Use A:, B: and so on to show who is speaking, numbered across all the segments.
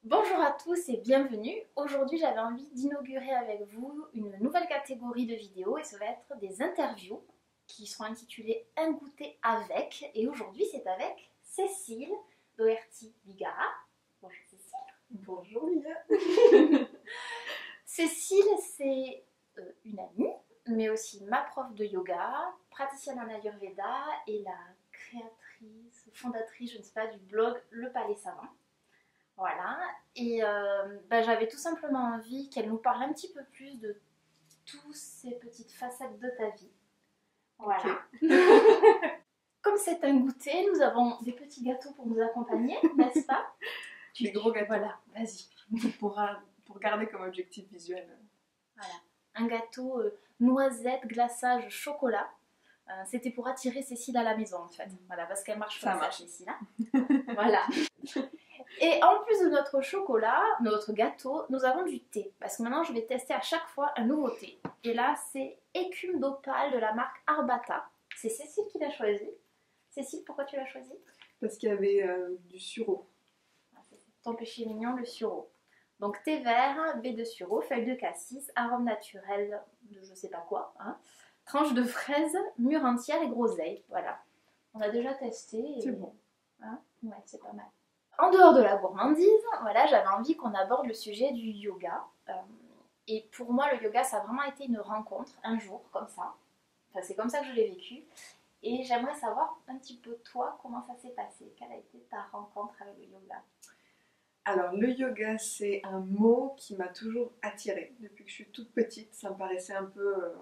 A: Bonjour à tous et bienvenue. Aujourd'hui, j'avais envie d'inaugurer avec vous une nouvelle catégorie de vidéos et ça va être des interviews qui seront intitulées Un goûter avec. Et aujourd'hui, c'est avec Cécile Doherty-Bigara. Bonjour Cécile.
B: Bonjour Lia.
A: Cécile, c'est une amie, mais aussi ma prof de yoga, praticienne en Ayurveda et la créatrice, fondatrice, je ne sais pas, du blog Le Palais Savant. Voilà, et j'avais tout simplement envie qu'elle nous parle un petit peu plus de toutes ces petites facettes de ta vie. Voilà.
B: Ok.
A: Comme c'est un goûter, nous avons des petits gâteaux pour nous accompagner, n'est-ce pas?
B: Des gros gâteaux.
A: Voilà, vas-y.
B: Pour garder comme objectif visuel.
A: Voilà. Un gâteau noisette, glaçage, chocolat. C'était pour attirer Cécile à la maison en fait. Voilà, parce qu'elle marche comme ça, Cécile. Hein. Voilà. Et en plus de notre chocolat, notre gâteau, nous avons du thé. Parce que maintenant, je vais tester à chaque fois un nouveau thé. Et là, c'est écume d'opale de la marque Arbata. C'est Cécile qui l'a choisi. Cécile, pourquoi tu l'as choisi?
B: Parce qu'il y avait du sureau.
A: Ton péché mignon, le sureau. Donc thé vert, baie de sureau, feuilles de cassis, arôme naturel de je sais pas quoi, hein, tranche de fraise, mûre entière et groseille. Voilà. On a déjà testé. Et...
B: C'est bon.
A: Hein, ouais, c'est pas mal. En dehors de la gourmandise, voilà, j'avais envie qu'on aborde le sujet du yoga. Et pour moi, le yoga, ça a vraiment été une rencontre, un jour, comme ça. Enfin, c'est comme ça que je l'ai vécu. Et j'aimerais savoir un petit peu, toi, comment ça s'est passé. Quelle a été ta rencontre avec le yoga?
B: Alors, le yoga, c'est un mot qui m'a toujours attirée. Depuis que je suis toute petite, ça me paraissait un peu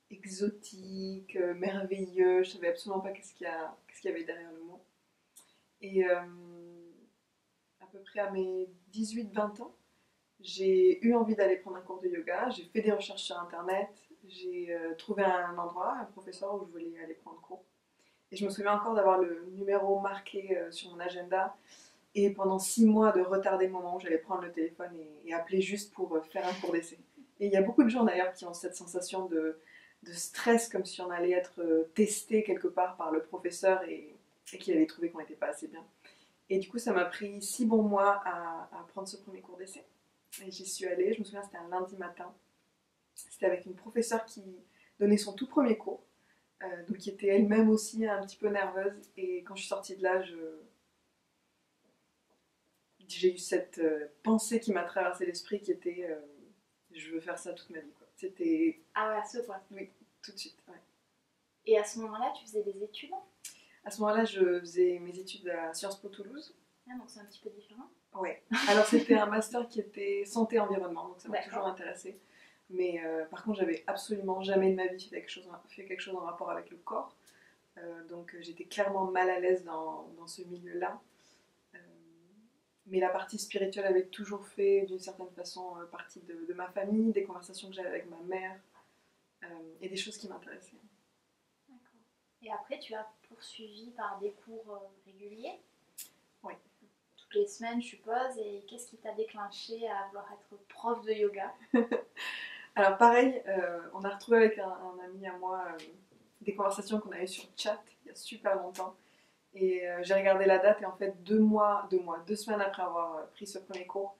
B: exotique, merveilleux. Je savais absolument pas qu'est-ce qu'il y avait derrière le mot. Et à peu près à mes 18-20 ans, j'ai eu envie d'aller prendre un cours de yoga. J'ai fait des recherches sur Internet. J'ai trouvé un endroit, un professeur où je voulais aller prendre cours. Et je me souviens encore d'avoir le numéro marqué sur mon agenda et pendant 6 mois de retarder le moment où j'allais prendre le téléphone et appeler juste pour faire un cours d'essai. Et il y a beaucoup de gens d'ailleurs qui ont cette sensation de stress comme si on allait être testé quelque part par le professeur et qu'il allait trouver qu'on n'était pas assez bien. Et du coup ça m'a pris 6 bons mois à prendre ce premier cours d'essai. Et j'y suis allée, je me souviens c'était un lundi matin. C'était avec une professeure qui donnait son tout premier cours. Donc qui était elle-même aussi un petit peu nerveuse. Et quand je suis sortie de là, j'ai eu cette pensée qui m'a traversé l'esprit qui était je veux faire ça toute ma vie. Quoi. C'était...
A: Ah ouais, à ce point.
B: Oui, tout de suite. Ouais.
A: Et à ce moment-là, tu faisais des études?
B: À ce moment-là, je faisais mes études à Sciences Po Toulouse.
A: Ah, donc c'est un petit peu différent.
B: Ouais. Alors c'était un master qui était santé-environnement, donc ça m'a toujours intéressée. Mais par contre, j'avais absolument jamais de ma vie fait quelque chose en rapport avec le corps. Donc j'étais clairement mal à l'aise dans ce milieu-là. Mais la partie spirituelle avait toujours fait d'une certaine façon partie de ma famille, des conversations que j'avais avec ma mère et des choses qui m'intéressaient.
A: D'accord. Et après, tu as poursuivi par des cours réguliers?
B: Oui.
A: Toutes les semaines, je suppose. Et qu'est-ce qui t'a déclenché à vouloir être prof de yoga?
B: Alors pareil, on a retrouvé avec un ami à moi des conversations qu'on a eues sur chat il y a super longtemps. Et j'ai regardé la date et en fait 2 semaines après avoir pris ce premier cours,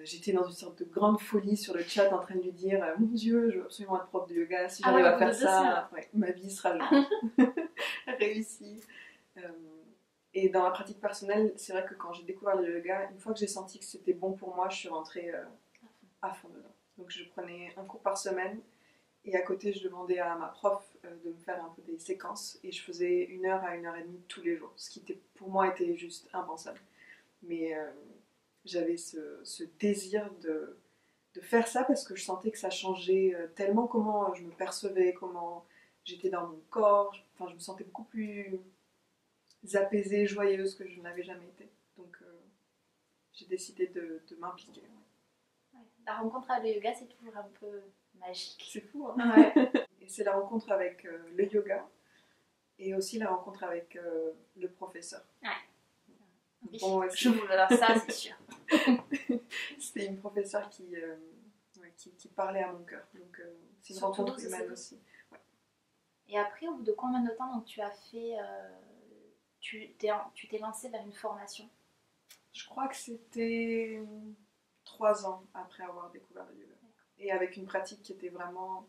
B: j'étais dans une sorte de grande folie sur le chat en train de lui dire mon Dieu, je veux absolument être prof de yoga, si j'arrive à faire ça, ouais, ma vie sera réussie. Et dans ma pratique personnelle, c'est vrai que quand j'ai découvert le yoga, une fois que j'ai senti que c'était bon pour moi, je suis rentrée à fond dedans. Donc je prenais un cours par semaine et à côté je demandais à ma prof de me faire un peu des séquences et je faisais 1 heure à 1 heure et demie tous les jours, ce qui pour moi était juste impensable. Mais j'avais ce désir de faire ça parce que je sentais que ça changeait tellement comment je me percevais, comment j'étais dans mon corps. Enfin, je me sentais beaucoup plus apaisée, joyeuse que je ne l'avais jamais été. Donc j'ai décidé de m'impliquer.
A: Ouais. La rencontre avec le yoga, c'est toujours un peu magique.
B: C'est fou, hein?
A: Ouais.
B: Et c'est la rencontre avec le yoga et aussi la rencontre avec le professeur.
A: Ouais.
B: Bon,
A: je vous alors ça, c'est sûr.
B: C'était une professeure qui parlait à mon cœur. Donc c'est une rencontre humaine aussi. Ouais.
A: Et après, au bout de combien de temps donc, tu as fait... tu t'es lancée vers une formation?
B: Je crois que c'était 3 ans après avoir découvert le yoga. Et avec une pratique qui était vraiment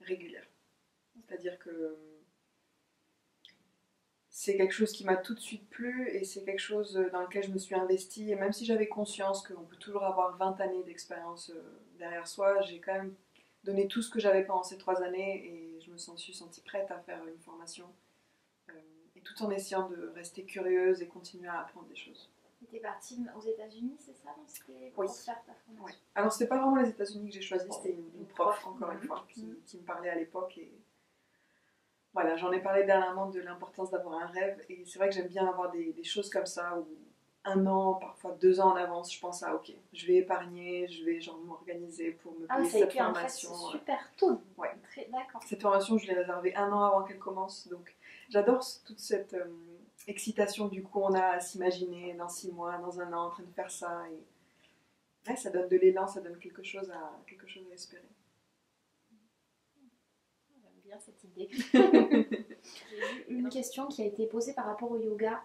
B: régulière. C'est-à-dire que c'est quelque chose qui m'a tout de suite plu et c'est quelque chose dans lequel je me suis investie. Et même si j'avais conscience qu'on peut toujours avoir 20 années d'expérience derrière soi, j'ai quand même donné tout ce que j'avais pendant ces 3 années et je me suis sentie prête à faire une formation. Et tout en essayant de rester curieuse et continuer à apprendre des choses.
A: Tu es partie aux États-Unis, c'est ça? C'était
B: pour faire ta formation. Oui. Alors, c'était pas vraiment les États-Unis que j'ai choisi, c'était une prof, encore une fois, qui me parlait à l'époque. Et voilà, j'en ai parlé dernièrement de l'importance d'avoir un rêve. Et c'est vrai que j'aime bien avoir des choses comme ça, où 1 an, parfois 2 ans en avance, je pense à ok, je vais épargner, je vais genre m'organiser pour me payer cette formation.
A: En fait, super tôt.
B: Ouais.
A: D'accord.
B: Cette formation, je l'ai réservée 1 an avant qu'elle commence. Donc, j'adore toute cette excitation du coup on a à s'imaginer dans 6 mois, dans 1 an en train de faire ça et ouais, ça donne de l'élan, ça donne quelque chose à espérer.
A: J'aime bien cette idée. J'ai eu une question qui a été posée par rapport au yoga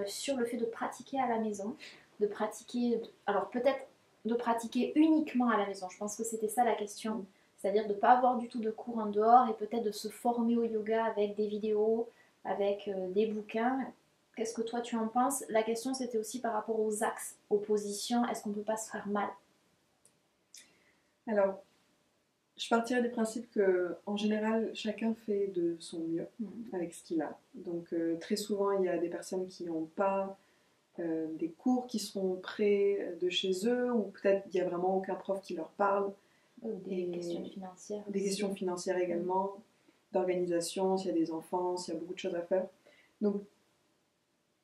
A: sur le fait de pratiquer à la maison, de pratiquer, alors peut-être de pratiquer uniquement à la maison, je pense que c'était ça la question, c'est-à-dire de ne pas avoir du tout de cours en dehors et peut-être de se former au yoga avec des vidéos, avec des bouquins. Qu'est-ce que toi tu en penses? La question c'était aussi par rapport aux axes, aux positions, est-ce qu'on ne peut pas se faire mal?
B: Alors, je partirais du principe que en général, chacun fait de son mieux avec ce qu'il a. Donc très souvent, il y a des personnes qui n'ont pas des cours qui seront près de chez eux, ou peut-être il n'y a vraiment aucun prof qui leur parle.
A: Des questions financières.
B: Des questions financières également, d'organisation, s'il y a des enfants, s'il y a beaucoup de choses à faire. Donc,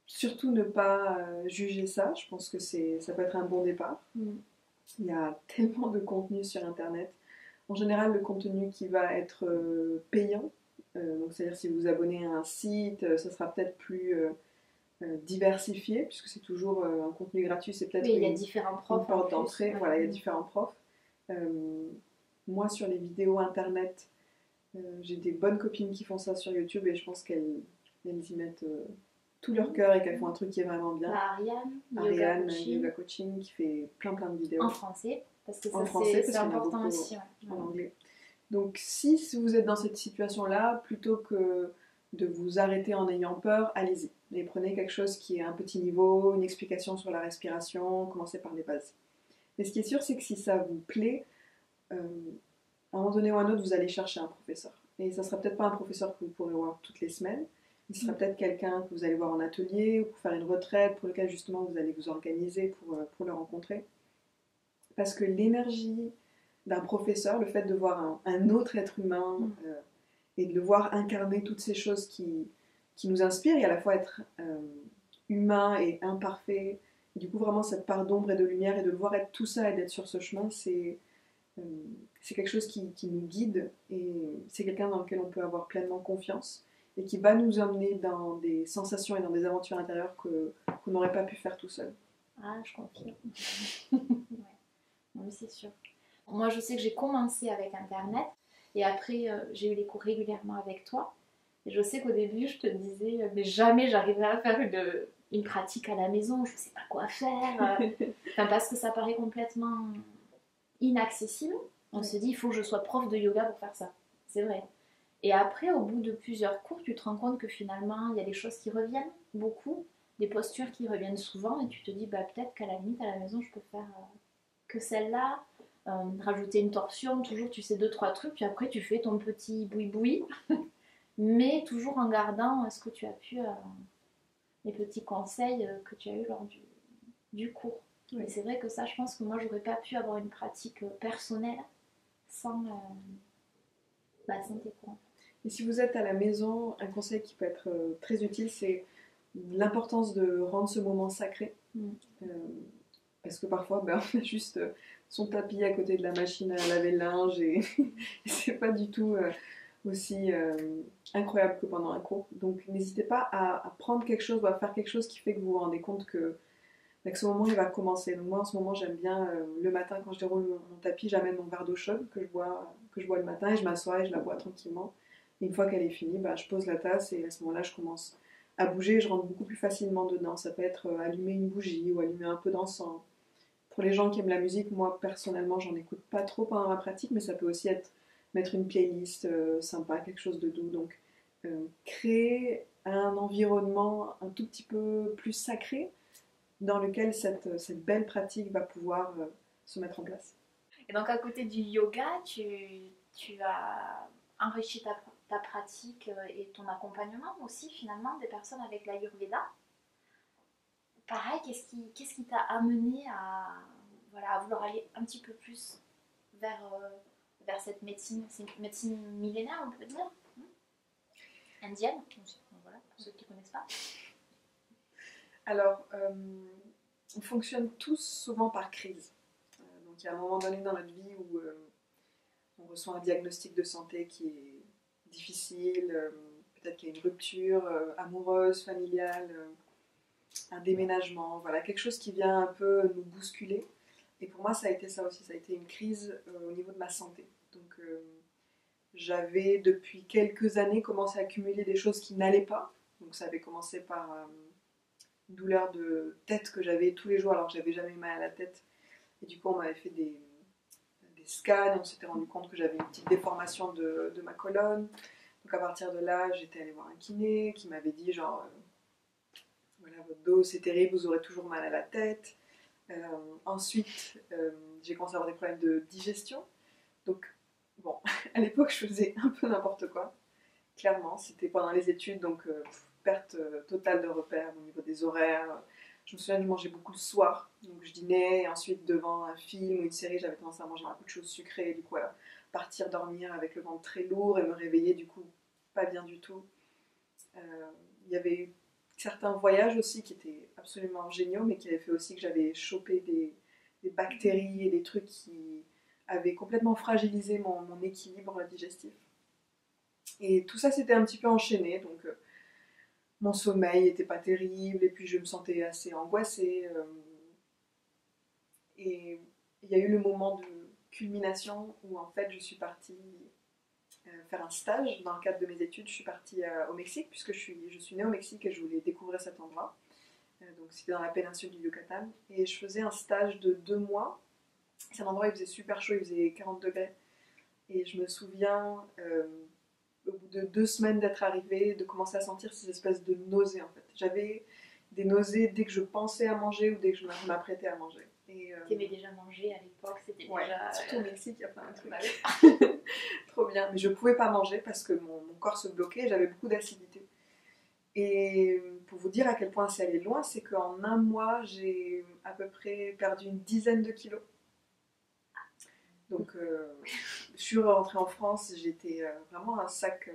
B: surtout ne pas juger ça, je pense que ça peut être un bon départ. Il y a tellement de contenu sur Internet. En général, le contenu qui va être payant, donc c'est-à-dire si vous vous abonnez à un site, ça sera peut-être plus diversifié, puisque c'est toujours un contenu gratuit, c'est peut-être
A: il y a différents profs,
B: une porte d'entrée. Voilà, il y a différents profs. Moi, sur les vidéos Internet, j'ai des bonnes copines qui font ça sur YouTube et je pense qu'elles y mettent tout leur cœur et qu'elles font un truc qui est vraiment bien.
A: Ariane,
B: Yoga Coaching, qui fait plein de vidéos.
A: En français, parce que ça c'est important aussi.
B: En anglais. Donc si vous êtes dans cette situation-là, plutôt que de vous arrêter en ayant peur, allez-y. Et prenez quelque chose qui est à un petit niveau, une explication sur la respiration, commencez par les bases. Mais ce qui est sûr, c'est que si ça vous plaît, à un moment donné ou à un autre, vous allez chercher un professeur. Et ça ne sera peut-être pas un professeur que vous pourrez voir toutes les semaines, mais ce sera peut-être quelqu'un que vous allez voir en atelier ou pour faire une retraite, pour lequel justement vous allez vous organiser pour le rencontrer. Parce que l'énergie d'un professeur, le fait de voir un autre être humain et de le voir incarner toutes ces choses qui nous inspirent, et à la fois être humain et imparfait, et du coup vraiment cette part d'ombre et de lumière, et de le voir être tout ça et d'être sur ce chemin, c'est quelque chose qui nous guide, et c'est quelqu'un dans lequel on peut avoir pleinement confiance, et qui va nous emmener dans des sensations et dans des aventures intérieures qu'on n'aurait pas pu faire tout seul.
A: Ah, je confirme. Ouais. Non, mais c'est sûr. Moi, je sais que j'ai commencé avec Internet, et après, j'ai eu les cours régulièrement avec toi. Et je sais qu'au début, je te disais, mais jamais j'arriverai à faire une pratique à la maison, je ne sais pas quoi faire. Enfin, parce que ça paraît complètement inaccessible. On se dit, il faut que je sois prof de yoga pour faire ça. C'est vrai. Et après, au bout de plusieurs cours, tu te rends compte que finalement, il y a des choses qui reviennent beaucoup, des postures qui reviennent souvent, et tu te dis, bah, peut-être qu'à la limite, à la maison, je peux faire que celle-là, rajouter une torsion, toujours, tu sais, 2-3 trucs, puis après, tu fais ton petit boui-boui, mais toujours en gardant ce que tu as pu, les petits conseils que tu as eu lors du cours. Oui. Et c'est vrai que ça, je pense que moi, j'aurais pas pu avoir une pratique personnelle sans tes cours.
B: Et si vous êtes à la maison, un conseil qui peut être très utile, c'est l'importance de rendre ce moment sacré. Parce que parfois, on a juste son tapis à côté de la machine à laver le linge et c'est pas du tout aussi incroyable que pendant un cours. Donc n'hésitez pas à prendre quelque chose ou à faire quelque chose qui fait que vous vous rendez compte que ce moment il va commencer. Donc moi en ce moment j'aime bien le matin quand je déroule mon tapis, j'amène mon verre d'eau chaude que je bois le matin et je m'assois et je la bois tranquillement. Et une fois qu'elle est finie, je pose la tasse et à ce moment-là je commence à bouger, je rentre beaucoup plus facilement dedans. Ça peut être allumer une bougie ou allumer un peu d'encens. Pour les gens qui aiment la musique, moi personnellement, j'en écoute pas trop pendant ma pratique, mais ça peut aussi être mettre une playlist sympa, quelque chose de doux. Donc, créer un environnement un tout petit peu plus sacré dans lequel cette belle pratique va pouvoir se mettre en place.
A: Et donc à côté du yoga, tu as enrichi ta pratique et ton accompagnement aussi finalement des personnes avec l'Ayurveda. Pareil, qu'est-ce qui t'a amené à, voilà, à vouloir aller un petit peu plus vers cette médecine, c'est une médecine millénaire on peut dire, indienne, voilà, pour ceux qui ne connaissent pas.
B: Alors, on fonctionne tous souvent par crise. Donc il y a un moment donné dans notre vie où on reçoit un diagnostic de santé qui est difficile, peut-être qu'il y a une rupture amoureuse, familiale, un déménagement, voilà, quelque chose qui vient un peu nous bousculer. Et pour moi, ça a été ça aussi, ça a été une crise au niveau de ma santé. Donc j'avais depuis quelques années commencé à accumuler des choses qui n'allaient pas. Donc ça avait commencé par une douleur de tête que j'avais tous les jours alors que j'avais jamais mal à la tête. Et du coup, on m'avait fait des scans, on s'était rendu compte que j'avais une petite déformation de ma colonne. Donc à partir de là, j'étais allée voir un kiné qui m'avait dit genre, voilà, votre dos c'est terrible, vous aurez toujours mal à la tête. Ensuite, j'ai commencé à avoir des problèmes de digestion. Donc, bon, à l'époque, je faisais un peu n'importe quoi. Clairement, c'était pendant les études, donc perte totale de repères au niveau des horaires. Je me souviens que je mangeais beaucoup le soir, donc je dînais et ensuite devant un film ou une série, j'avais tendance à manger beaucoup de choses sucrées, du coup à partir dormir avec le ventre très lourd et me réveiller du coup pas bien du tout. Il y avait eu certains voyages aussi qui étaient absolument géniaux, mais qui avaient fait aussi que j'avais chopé des bactéries et des trucs qui avaient complètement fragilisé mon équilibre digestif. Et tout ça s'était un petit peu enchaîné, donc mon sommeil n'était pas terrible, et puis je me sentais assez angoissée. Et il y a eu le moment de culmination où en fait je suis partie faire un stage dans le cadre de mes études. Je suis partie au Mexique, puisque je suis née au Mexique et je voulais découvrir cet endroit. Donc c'était dans la péninsule du Yucatan. Et je faisais un stage de 2 mois. C'est un endroit où il faisait super chaud, il faisait 40 degrés. Et je me souviens, au bout de 2 semaines d'être arrivée, de commencer à sentir ces espèces de nausées en fait. J'avais des nausées dès que je pensais à manger ou dès que je m'apprêtais à manger.
A: T'aimais déjà manger à l'époque, c'était
B: ouais,
A: déjà...
B: surtout au Mexique, il y a plein de trucs. Trop bien. Mais je ne pouvais pas manger parce que mon corps se bloquait et j'avais beaucoup d'acidité. Et pour vous dire à quel point c'est allé loin, c'est qu'en un mois, j'ai à peu près perdu une dizaine de kilos. Donc, je suis rentrée en France, j'étais vraiment un sac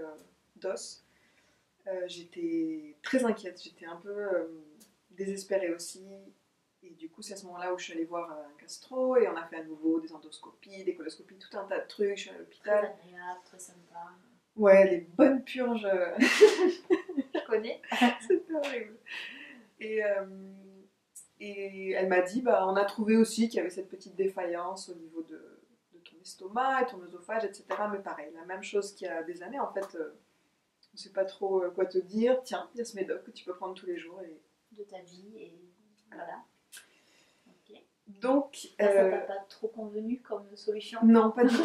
B: d'os. J'étais très inquiète, j'étais un peu désespérée aussi. Et du coup, c'est à ce moment-là où je suis allée voir un gastro et on a fait à nouveau des endoscopies, des coloscopies, tout un tas de trucs. Je suis allée à l'hôpital.
A: Très agréable, très sympa.
B: Ouais, des bonnes purges.
A: Je connais.
B: C'était horrible. Et, et elle m'a dit, bah, on a trouvé aussi qu'il y avait cette petite défaillance au niveau de ton estomac et ton œsophage, etc. Mais pareil, la même chose qu'il y a des années, en fait, on ne sait pas trop quoi te dire. Tiens, il y a ce médoc que tu peux prendre tous les jours. Et...
A: de ta vie, et voilà. Okay.
B: Donc,
A: ça t'a pas trop convenu comme solution?
B: Non, pas du tout.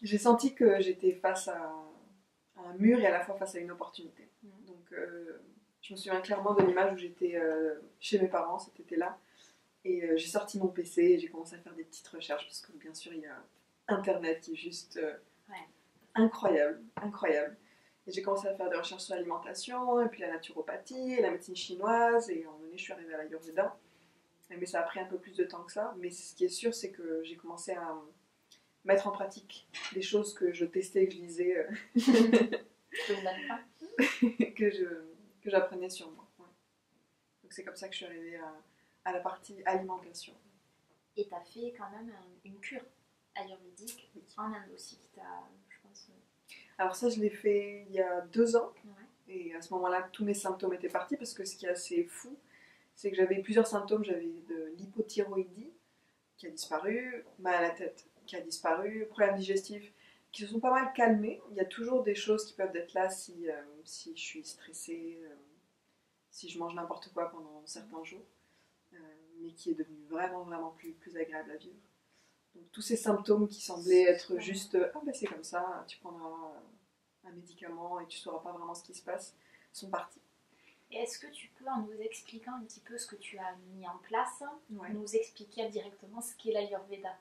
B: J'ai senti que j'étais face à un mur et à la fois face à une opportunité. Donc, je me souviens clairement de l'image où j'étais chez mes parents cet été-là. Et j'ai sorti mon PC et j'ai commencé à faire des petites recherches parce que bien sûr, il y a Internet qui est juste incroyable, incroyable. Et j'ai commencé à faire des recherches sur l'alimentation, et puis la naturopathie, et la médecine chinoise, et à un moment donné, je suis arrivée à l'Ayurveda. Mais ça a pris un peu plus de temps que ça. Mais ce qui est sûr, c'est que j'ai commencé à mettre en pratique des choses que je testais et que je lisais, que j'apprenais sur moi. Ouais. Donc c'est comme ça que je suis arrivée à la partie alimentation.
A: Et tu as fait quand même une cure ayurvédique en Inde aussi, qui t'a, je pense...
B: Alors ça, je l'ai fait il y a 2 ans.
A: Ouais.
B: Et à ce moment-là, tous mes symptômes étaient partis parce que ce qui est assez fou, c'est que j'avais plusieurs symptômes. J'avais de l'hypothyroïdie qui a disparu, mal à la tête qui a disparu, problèmes digestifs qui se sont pas mal calmés. Il y a toujours des choses qui peuvent être là si je suis stressée, si je mange n'importe quoi pendant certains jours, mais qui est devenu vraiment plus agréable à vivre. Donc tous ces symptômes qui semblaient être juste « Ah ben c'est comme ça, tu prendras un médicament et tu ne sauras pas vraiment ce qui se passe », sont partis.
A: Et est-ce que tu peux, en nous expliquant un petit peu ce que tu as mis en place,
B: Ouais.
A: nous expliquer directement ce qu'est l'Ayurveda?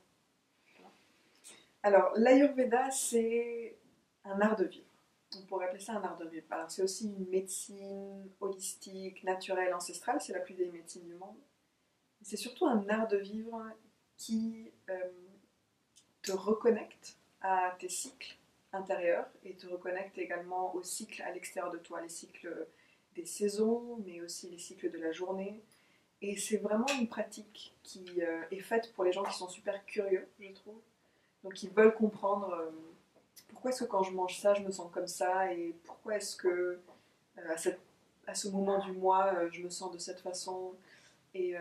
B: Alors, l'Ayurveda, c'est un art de vivre. On pourrait appeler ça un art de vivre. Alors, c'est aussi une médecine holistique, naturelle, ancestrale. C'est la plus vieille médecine du monde. C'est surtout un art de vivre qui te reconnecte à tes cycles intérieurs et te reconnecte également aux cycles à l'extérieur de toi, les cycles des saisons, mais aussi les cycles de la journée. Et c'est vraiment une pratique qui est faite pour les gens qui sont super curieux, je trouve. Donc ils veulent comprendre pourquoi est-ce que quand je mange ça, je me sens comme ça, et pourquoi est-ce que à ce moment du mois, je me sens de cette façon, et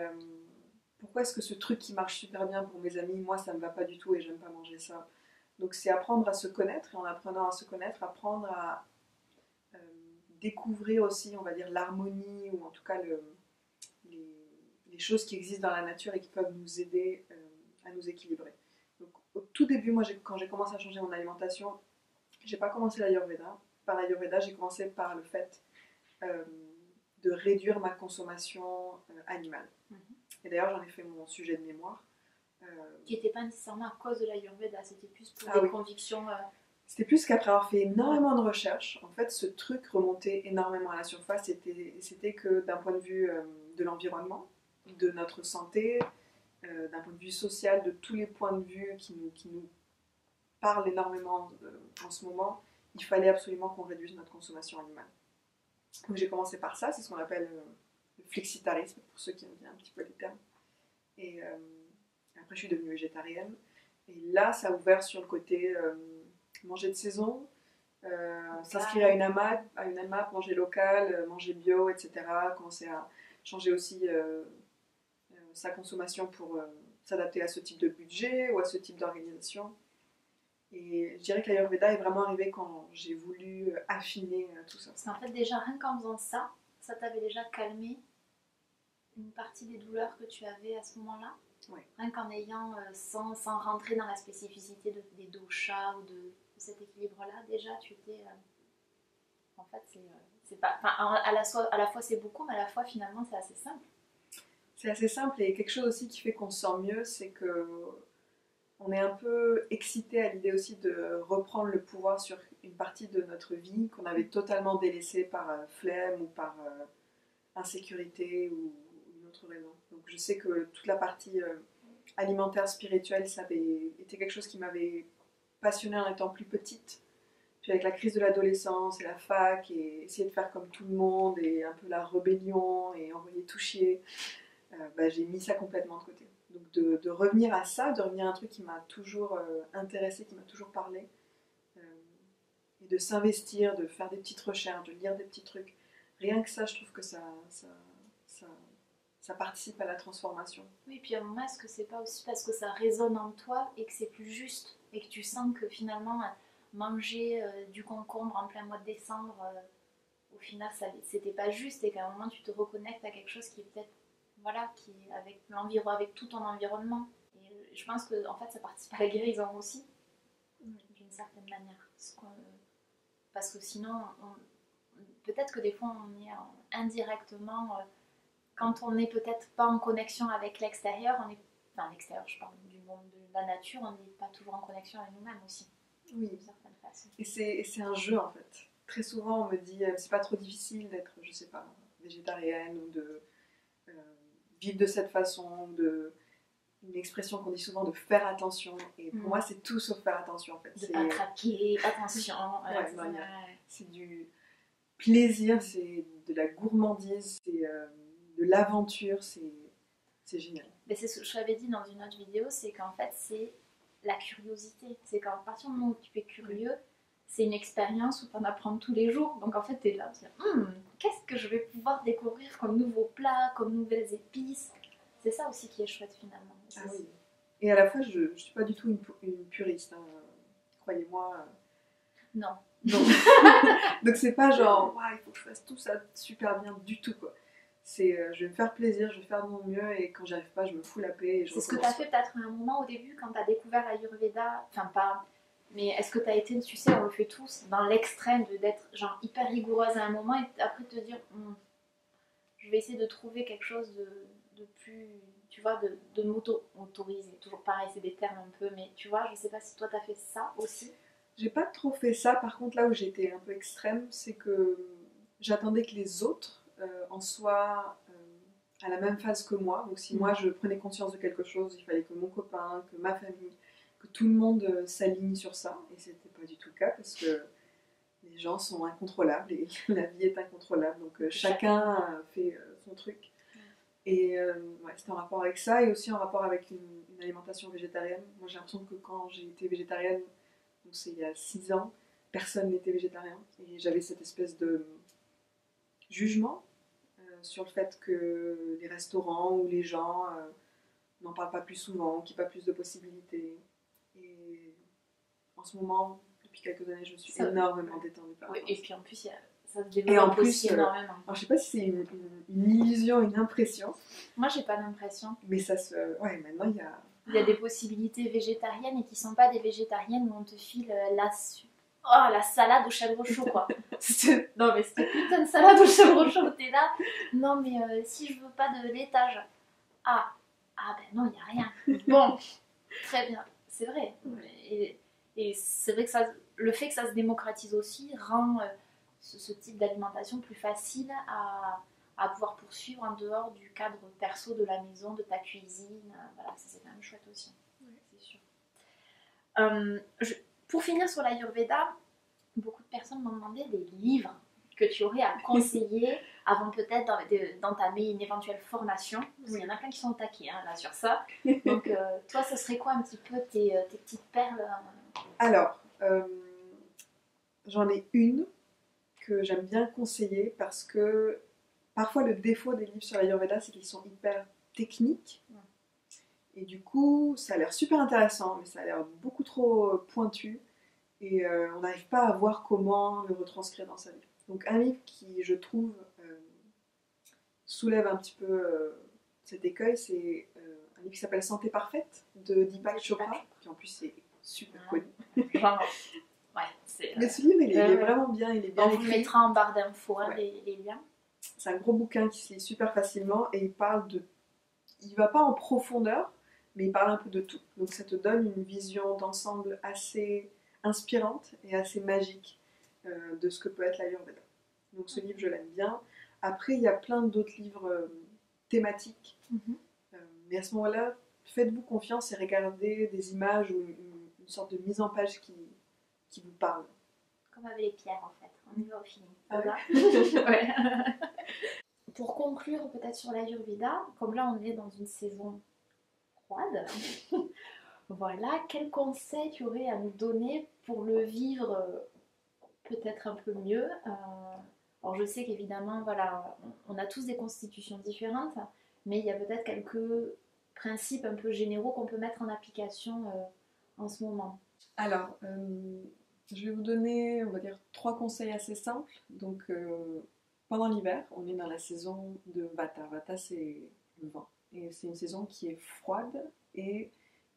B: pourquoi est-ce que ce truc qui marche super bien pour mes amis, moi ça ne me va pas du tout et j'aime pas manger ça. Donc c'est apprendre à se connaître, et en apprenant à se connaître, apprendre à découvrir aussi, on va dire, l'harmonie, ou en tout cas les choses qui existent dans la nature et qui peuvent nous aider à nous équilibrer. Donc, au tout début, moi, quand j'ai commencé à changer mon alimentation, j'ai pas commencé l'Ayurveda. Par l'Ayurveda, j'ai commencé par le fait de réduire ma consommation animale. Et d'ailleurs, j'en ai fait mon sujet de mémoire.
A: Qui n'était pas nécessairement à cause de l'Ayurveda, c'était plus pour des convictions...
B: C'était plus qu'après avoir fait énormément de recherches, en fait, ce truc remontait énormément à la surface. C'était que d'un point de vue de l'environnement, de notre santé, d'un point de vue social, de tous les points de vue qui nous parlent énormément en ce moment, il fallait absolument qu'on réduise notre consommation animale. Donc j'ai commencé par ça, c'est ce qu'on appelle le flexitarisme, pour ceux qui aiment bien un petit peu les termes. Et après je suis devenue végétarienne. Et là, ça a ouvert sur le côté manger de saison, s'inscrire à une AMAP, manger local, manger bio, etc. Commencer à changer aussi sa consommation pour s'adapter à ce type de budget ou à ce type d'organisation. Et je dirais que l'Ayurveda est vraiment arrivé quand j'ai voulu affiner tout ça.
A: Parce qu'en fait, déjà, rien qu'en faisant ça, ça t'avait déjà calmé une partie des douleurs que tu avais à ce moment-là.
B: Ouais.
A: Rien qu'en ayant, sans rentrer dans la spécificité des doshas ou de cet équilibre-là, déjà, tu étais... en fait, c'est pas... Enfin, à la fois, c'est beaucoup, mais à la fois, finalement, c'est assez simple.
B: C'est assez simple, et quelque chose aussi qui fait qu'on se sent mieux, c'est que on est un peu excité à l'idée aussi de reprendre le pouvoir sur une partie de notre vie qu'on avait totalement délaissée par flemme ou par insécurité ou une autre raison. Donc je sais que toute la partie alimentaire, spirituelle, ça avait été quelque chose qui m'avait passionnée en étant plus petite. Puis avec la crise de l'adolescence et la fac, et essayer de faire comme tout le monde, et un peu la rébellion, et envoyer tout chier, j'ai mis ça complètement de côté. Donc de revenir à ça, de revenir à un truc qui m'a toujours intéressée, qui m'a toujours parlé, et de s'investir, de faire des petites recherches, de lire des petits trucs. Rien que ça, je trouve que ça participe à la transformation.
A: Oui, puis à un moment, est-ce que c'est pas aussi parce que ça résonne en toi et que c'est plus juste, et que tu sens que finalement, manger du concombre en plein mois de décembre, au final, c'était pas juste, et qu'à un moment, tu te reconnectes à quelque chose qui est peut-être, voilà, qui est avec tout ton environnement. Et je pense que en fait, ça participe à la guérison aussi, d'une certaine manière. Parce que sinon, peut-être que des fois, on est indirectement... quand on n'est peut-être pas en connexion avec l'extérieur, enfin l'extérieur, je parle du monde de la nature, on n'est pas toujours en connexion avec nous-mêmes aussi.
B: Oui, d'une certaine façon. Et c'est un jeu en fait. Très souvent on me dit c'est pas trop difficile d'être, je sais pas, végétarienne, ou de vivre de cette façon, une expression qu'on dit souvent de faire attention. Et pour moi c'est tout sauf faire attention en fait.
A: De pas craquer, attention.
B: C'est du plaisir, c'est de la gourmandise, c'est de l'aventure, c'est génial.
A: Mais c'est ce que je t'avais dit dans une autre vidéo, c'est qu'en fait c'est la curiosité. C'est qu'à partir du moment où tu es curieux, c'est une expérience où tu en apprends tous les jours. Donc en fait tu es là, tu dis, qu'est-ce que je vais pouvoir découvrir comme nouveaux plats, comme nouvelles épices. C'est ça aussi qui est chouette finalement.
B: Oui. Et à la fois je ne suis pas du tout une puriste, hein. Croyez-moi.
A: Non.
B: Donc c'est pas genre il faut que je fasse tout ça super bien du tout quoi. je vais me faire plaisir, je vais faire de mon mieux et quand j'y arrive pas, je me fous la paix. Et
A: c'est ce que tu as fait peut-être à un moment au début quand tu as découvert l'Ayurveda, enfin pas, mais est-ce que tu as été, tu sais, on le fait tous, dans l'extrême d'être genre hyper rigoureuse à un moment et après te dire je vais essayer de trouver quelque chose de plus, tu vois, de m'autoriser. Toujours pareil, c'est des termes un peu, mais tu vois, je sais pas si toi tu as fait ça aussi.
B: J'ai pas trop fait ça, par contre là où j'étais un peu extrême, c'est que j'attendais que les autres en soient à la même phase que moi. Donc si moi je prenais conscience de quelque chose, il fallait que mon copain, que ma famille, que tout le monde s'aligne sur ça. Et c'était pas du tout le cas parce que les gens sont incontrôlables et la vie est incontrôlable. Donc chacun fait son truc. Et ouais, c'était en rapport avec ça et aussi en rapport avec une alimentation végétarienne. Moi j'ai l'impression que quand j'ai été végétarienne, donc c'est il y a 6 ans, personne n'était végétarien. Et j'avais cette espèce de jugement sur le fait que les restaurants ou les gens n'en parlent pas plus souvent, qu'il n'y ait pas plus de possibilités. Et en ce moment, depuis quelques années, je me suis énormément détendue par rapport à ça.
A: Et puis en plus, ça se développe aussi énormément.
B: Alors je sais pas si c'est une illusion, une impression.
A: Moi, j'ai pas l'impression.
B: Mais ça se... Ouais, maintenant il y a...
A: Il y a des possibilités végétariennes et qui sont pas des végétariennes où on te file la salade au chèvre chaud, quoi. Non, mais cette putain de salade au chèvre chaud, t'es là. Non, mais si je veux pas de laitage. Ah ben non, il y a rien. Bon, très bien, c'est vrai. Et c'est vrai que le fait que ça se démocratise aussi rend ce type d'alimentation plus facile à pouvoir poursuivre en dehors du cadre perso de la maison, de ta cuisine. Voilà, ça c'est quand même chouette aussi. Oui, c'est sûr. Pour finir sur l'Ayurveda, beaucoup de personnes m'ont demandé des livres que tu aurais à conseiller avant peut-être d'entamer une éventuelle formation. Parce qu'il y en a plein qui sont au taquet là sur ça. Donc toi, ce serait quoi un petit peu tes petites perles
B: Alors, j'en ai une que j'aime bien conseiller parce que parfois le défaut des livres sur l'Ayurveda, c'est qu'ils sont hyper techniques. Et du coup, ça a l'air super intéressant, mais ça a l'air beaucoup trop pointu. Et on n'arrive pas à voir comment le retranscrire dans sa vie. Donc un livre qui, je trouve, soulève un petit peu cet écueil, c'est un livre qui s'appelle Santé parfaite de Deepak Chopra, qui en plus c'est super connu.
A: Genre,
B: mais ce livre, il est vraiment bien, il est bien écrit.
A: On vous mettra en barre d'infos les liens.
B: C'est un gros bouquin qui se lit super facilement et il parle de... Il va pas en profondeur, mais il parle un peu de tout. Donc ça te donne une vision d'ensemble assez inspirante et assez magique de ce que peut être l'Ayurveda. Donc ce livre, je l'aime bien. Après, il y a plein d'autres livres thématiques. Mais à ce moment-là, faites-vous confiance et regardez des images ou une sorte de mise en page qui vous parle.
A: Comme avec les pierres, en fait. On y va au feeling.
B: Ah
A: ouais. Pour conclure peut-être sur l'Ayurveda, comme là on est dans une saison froide, voilà, quel conseil tu aurais à nous donner pour le vivre peut-être un peu mieux Alors je sais qu'évidemment, voilà, on a tous des constitutions différentes, mais il y a peut-être quelques principes un peu généraux qu'on peut mettre en application en ce moment.
B: Alors, je vais vous donner, on va dire, 3 conseils assez simples. Donc, pendant l'hiver, on est dans la saison de Vata. Vata, c'est le vent. Et c'est une saison qui est froide et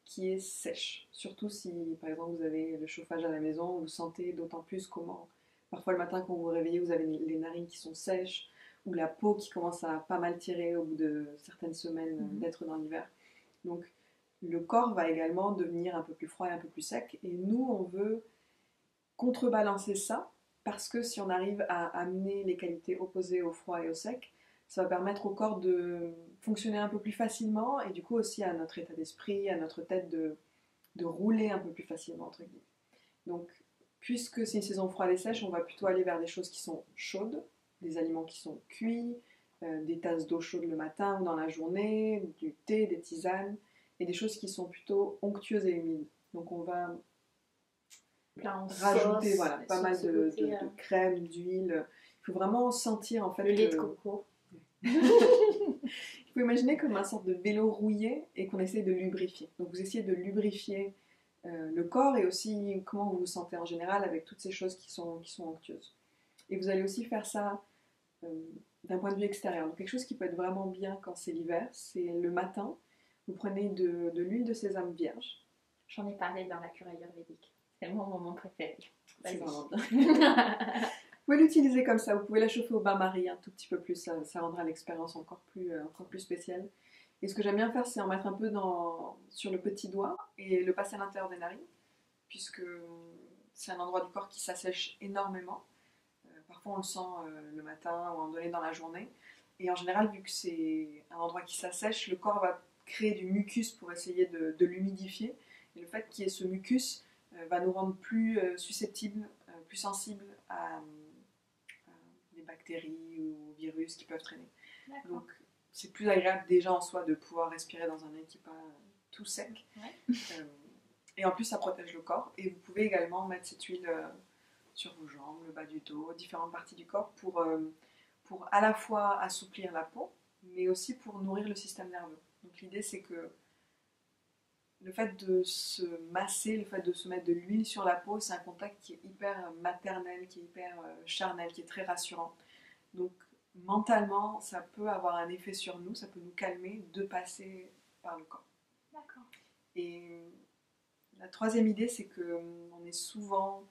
B: qui est sèche. Surtout si, par exemple, vous avez le chauffage à la maison, vous sentez d'autant plus comment, parfois le matin quand vous vous réveillez, vous avez les narines qui sont sèches, ou la peau qui commence à pas mal tirer au bout de certaines semaines d'être dans l'hiver. Donc, le corps va également devenir un peu plus froid et un peu plus sec. Et nous, on veut contrebalancer ça, parce que si on arrive à amener les qualités opposées au froid et au sec, ça va permettre au corps de fonctionner un peu plus facilement et du coup aussi à notre état d'esprit, à notre tête de rouler un peu plus facilement, entre guillemets. Donc, puisque c'est une saison froide et sèche, on va plutôt aller vers des choses qui sont chaudes, des aliments qui sont cuits, des tasses d'eau chaude le matin ou dans la journée, du thé, des tisanes, et des choses qui sont plutôt onctueuses et humides. Donc on va rajouter pas mal de crème, d'huile. Il faut vraiment sentir en fait
A: le lait de coco.
B: Il faut imaginer comme un sorte de vélo rouillé et qu'on essaie de lubrifier. Donc vous essayez de lubrifier le corps et aussi comment vous vous sentez en général avec toutes ces choses qui sont onctueuses. Et vous allez aussi faire ça d'un point de vue extérieur. Donc quelque chose qui peut être vraiment bien quand c'est l'hiver, c'est le matin, vous prenez de l'huile de sésame vierge.
A: J'en ai parlé dans la cure ayurvédique. C'est mon moment préféré.
B: C'est vraiment bien. Vous pouvez l'utiliser comme ça, vous pouvez la chauffer au bain-marie un tout petit peu plus, ça rendra l'expérience encore plus spéciale. Et ce que j'aime bien faire, c'est en mettre un peu sur le petit doigt et le passer à l'intérieur des narines, puisque c'est un endroit du corps qui s'assèche énormément. Parfois on le sent le matin ou en donné dans la journée. Et en général, vu que c'est un endroit qui s'assèche, le corps va créer du mucus pour essayer de l'humidifier. Et le fait qu'il y ait ce mucus va nous rendre plus susceptibles, plus sensibles à des bactéries ou virus qui peuvent traîner. Donc c'est plus agréable déjà en soi de pouvoir respirer dans un air qui n'est pas tout sec.
A: Ouais.
B: Et en plus ça protège le corps. Et vous pouvez également mettre cette huile sur vos jambes, le bas du dos, différentes parties du corps pour à la fois assouplir la peau, mais aussi pour nourrir le système nerveux. Donc l'idée c'est que le fait de se masser, le fait de se mettre de l'huile sur la peau, c'est un contact qui est hyper maternel, qui est hyper charnel, qui est très rassurant. Donc mentalement, ça peut avoir un effet sur nous, ça peut nous calmer de passer par le corps.
A: D'accord.
B: Et la troisième idée, c'est qu'on est souvent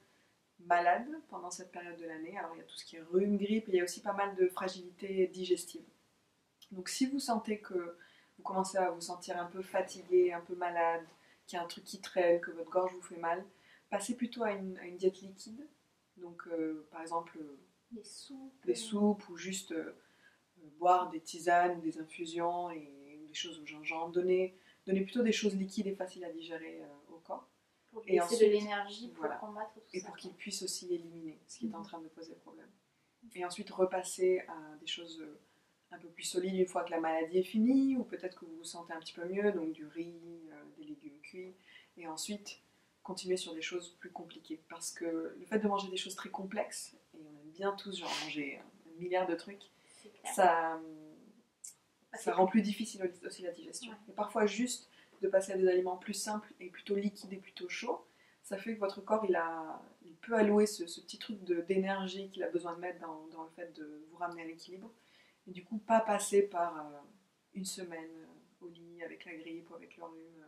B: malade pendant cette période de l'année. Alors il y a tout ce qui est rhume, grippe, et il y a aussi pas mal de fragilité digestive. Donc si vous sentez que vous commencez à vous sentir un peu fatigué, un peu malade, qu'il y a un truc qui traîne, que votre gorge vous fait mal, passez plutôt à une diète liquide. Donc par exemple des soupes ou juste boire des tisanes ou des infusions et des choses au gingembre. Donnez plutôt des choses liquides et faciles à digérer au corps.
A: Pour lui laisser de l'énergie pour combattre tout ça.
B: Et pour qu'il puisse aussi éliminer ce qui est en train de poser problème. Et ensuite repasser à des choses un peu plus solides une fois que la maladie est finie, ou peut-être que vous vous sentez un petit peu mieux, donc du riz, des légumes cuits, et ensuite continuer sur des choses plus compliquées. Parce que le fait de manger des choses très complexes, et on aime bien tous genre manger un milliard de trucs, ça rend plus difficile aussi la digestion. Ouais. Et parfois juste de passer à des aliments plus simples et plutôt liquides et plutôt chauds, ça fait que votre corps il peut allouer ce petit truc d'énergie qu'il a besoin de mettre dans le fait de vous ramener à l'équilibre. Et du coup, pas passer par une semaine au lit avec la grippe ou avec le rhume.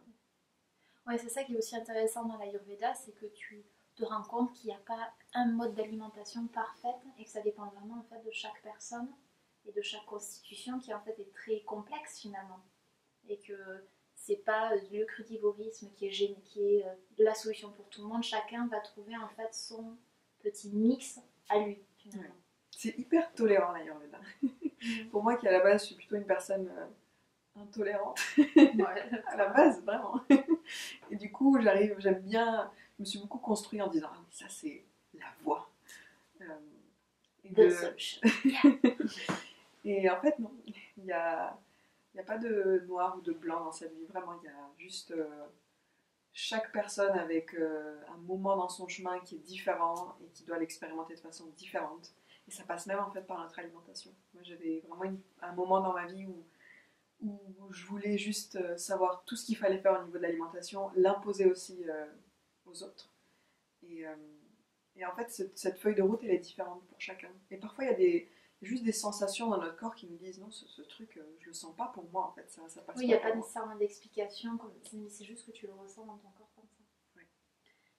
A: Ouais, c'est ça qui est aussi intéressant dans l'Ayurveda, c'est que tu te rends compte qu'il n'y a pas un mode d'alimentation parfaite et que ça dépend vraiment en fait de chaque personne et de chaque constitution qui en fait est très complexe finalement. Et que c'est pas le crudivorisme qui est la solution pour tout le monde. Chacun va trouver en fait son petit mix à lui finalement.
B: Ouais. C'est hyper tolérant l'Ayurveda. Pour moi qui à la base je suis plutôt une personne intolérante. Ouais. À la base vraiment. Et du coup j'aime bien, je me suis beaucoup construit en disant ah mais ça c'est la voie. Et en fait non, il n'y a pas de noir ou de blanc dans cette vie, vraiment il y a juste chaque personne avec un moment dans son chemin qui est différent et qui doit l'expérimenter de façon différente. Et ça passe même en fait par notre alimentation. Moi j'avais vraiment un moment dans ma vie où je voulais juste savoir tout ce qu'il fallait faire au niveau de l'alimentation, l'imposer aussi aux autres. Et en fait cette feuille de route elle est différente pour chacun. Et parfois il y a juste des sensations dans notre corps qui nous disent non, ce truc, je le sens pas pour moi en fait, ça passe pas.
A: Oui, il n'y a pas nécessairement d'explication, mais c'est juste que tu le ressens dans ton corps comme ça.
B: Oui.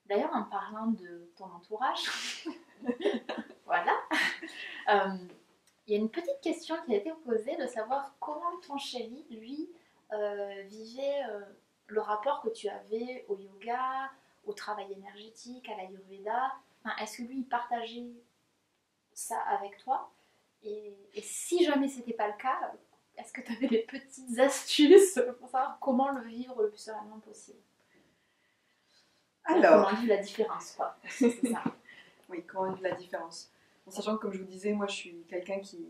A: D'ailleurs, en parlant de ton entourage, voilà, il y a une petite question qui a été posée de savoir comment ton chéri, lui, vivait le rapport que tu avais au yoga, au travail énergétique, à l'Ayurveda. Enfin, est-ce que lui, il partageait ça avec toi ? Et si jamais c'était pas le cas, est-ce que tu avais des petites astuces pour savoir comment le vivre le plus sereinement possible ?
B: Alors,
A: comment vivre la différence, quoi. C'est ça.
B: Oui, comment vivre la différence. En sachant que, comme je vous disais, moi je suis quelqu'un qui...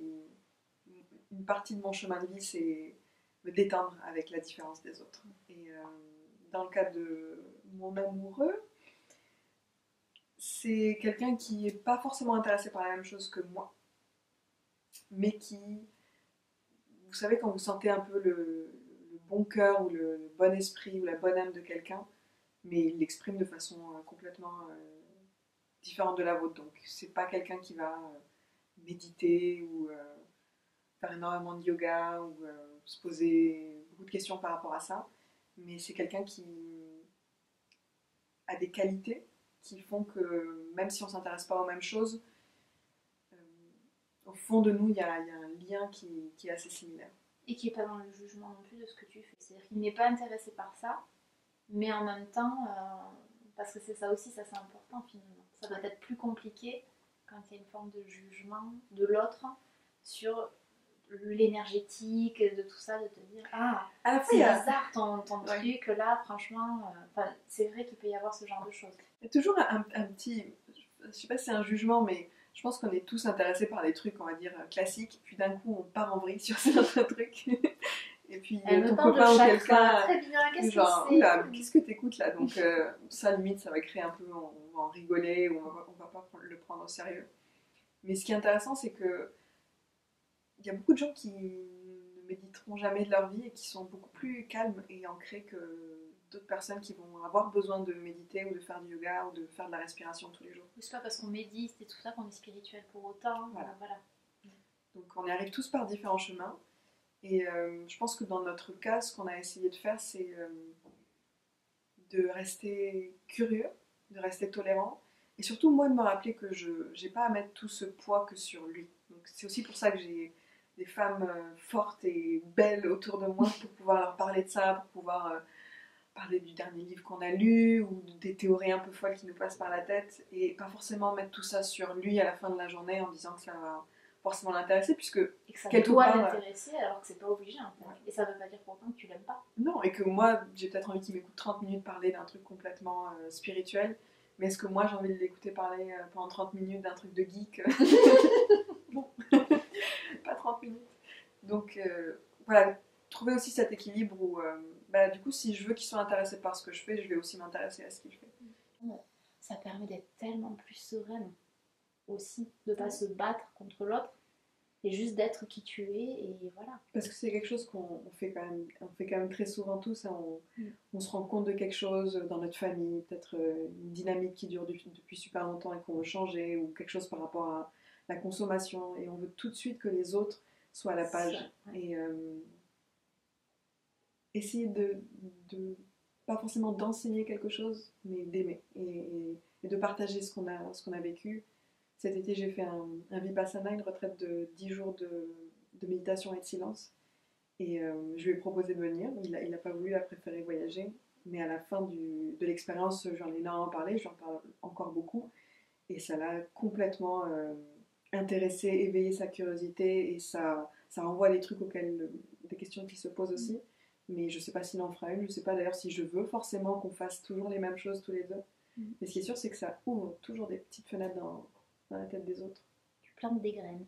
B: Une partie de mon chemin de vie, c'est me détendre avec la différence des autres. Et dans le cas de mon amoureux, c'est quelqu'un qui n'est pas forcément intéressé par la même chose que moi, mais qui, vous savez, quand vous sentez un peu le bon cœur ou le bon esprit ou la bonne âme de quelqu'un, mais il l'exprime de façon complètement différente de la vôtre. Donc c'est pas quelqu'un qui va méditer ou faire énormément de yoga ou se poser beaucoup de questions par rapport à ça. Mais c'est quelqu'un qui a des qualités qui font que même si on ne s'intéresse pas aux mêmes choses, au fond de nous, il y a un lien qui est assez similaire.
A: Et qui n'est pas dans le jugement non plus de ce que tu fais. C'est-à-dire qu'il n'est pas intéressé par ça, mais en même temps, parce que c'est ça aussi, ça c'est important finalement. Ça doit être plus compliqué quand il y a une forme de jugement de l'autre sur l'énergétique, de tout ça, de te dire c'est bizarre ton truc là, franchement. C'est vrai qu'il peut y avoir ce genre de choses.
B: Il y a toujours un petit, je sais pas si c'est un jugement, mais je pense qu'on est tous intéressés par des trucs, on va dire, classiques, puis d'un coup on part en vrille sur certains trucs. Et puis ton copain ou quelqu'un, genre, oula, qu'est-ce que t'écoutes là? Donc ça, limite, ça va créer un peu, on va en rigoler, ou on va pas le prendre au sérieux. Mais ce qui est intéressant, c'est que il y a beaucoup de gens qui ne méditeront jamais de leur vie et qui sont beaucoup plus calmes et ancrés que d'autres personnes qui vont avoir besoin de méditer ou de faire du yoga ou de faire de la respiration tous les jours.
A: C'est pas parce qu'on médite et tout ça qu'on est spirituel pour autant. Voilà.
B: Donc on y arrive tous par différents chemins. Et je pense que dans notre cas, ce qu'on a essayé de faire, c'est de rester curieux, de rester tolérant. Et surtout, moi, de me rappeler que je n'ai pas à mettre tout ce poids que sur lui. Donc c'est aussi pour ça que j'ai des femmes fortes et belles autour de moi pour pouvoir leur parler de ça, pour pouvoir parler du dernier livre qu'on a lu ou des théories un peu folles qui nous passent par la tête et pas forcément mettre tout ça sur lui à la fin de la journée en disant que ça va forcément l'intéresser puisque
A: et que ça doit l'intéresser alors que c'est pas obligé en fait. Ouais. Et ça veut pas dire pourtant que tu l'aimes pas.
B: Non, et que moi j'ai peut-être envie qu'il m'écoute 30 minutes parler d'un truc complètement spirituel, mais est-ce que moi j'ai envie de l'écouter parler pendant 30 minutes d'un truc de geek? Bon, pas 30 minutes. Donc voilà, trouver aussi cet équilibre où du coup si je veux qu'il soit intéressé par ce que je fais, je vais aussi m'intéresser à ce qu'il fait.
A: Ça permet d'être tellement plus sereine aussi, de pas se battre contre l'autre et juste d'être qui tu es et voilà.
B: Parce que c'est quelque chose qu'on fait quand même très souvent tous, hein. On se rend compte de quelque chose dans notre famille, peut-être une dynamique qui dure depuis super longtemps et qu'on veut changer, ou quelque chose par rapport à la consommation, et on veut tout de suite que les autres soient à la page. Ça, ouais. Et essayer de pas forcément d'enseigner quelque chose, mais d'aimer et de partager ce qu'on a vécu. Cet été, j'ai fait un Vipassana, une retraite de 10 jours de méditation et de silence. Et je lui ai proposé de venir. Il n'a pas voulu, il a préféré voyager. Mais à la fin de l'expérience, j'en ai énormément parlé, j'en parle encore beaucoup. Et ça l'a complètement intéressé, éveillé sa curiosité. Et ça renvoie à des trucs des questions qui se posent aussi. Mais je ne sais pas s'il en fera une. Je ne sais pas d'ailleurs si je veux forcément qu'on fasse toujours les mêmes choses tous les deux. Mais ce qui est sûr, c'est que ça ouvre toujours des petites fenêtres dans la tête des autres.
A: Tu plantes des graines.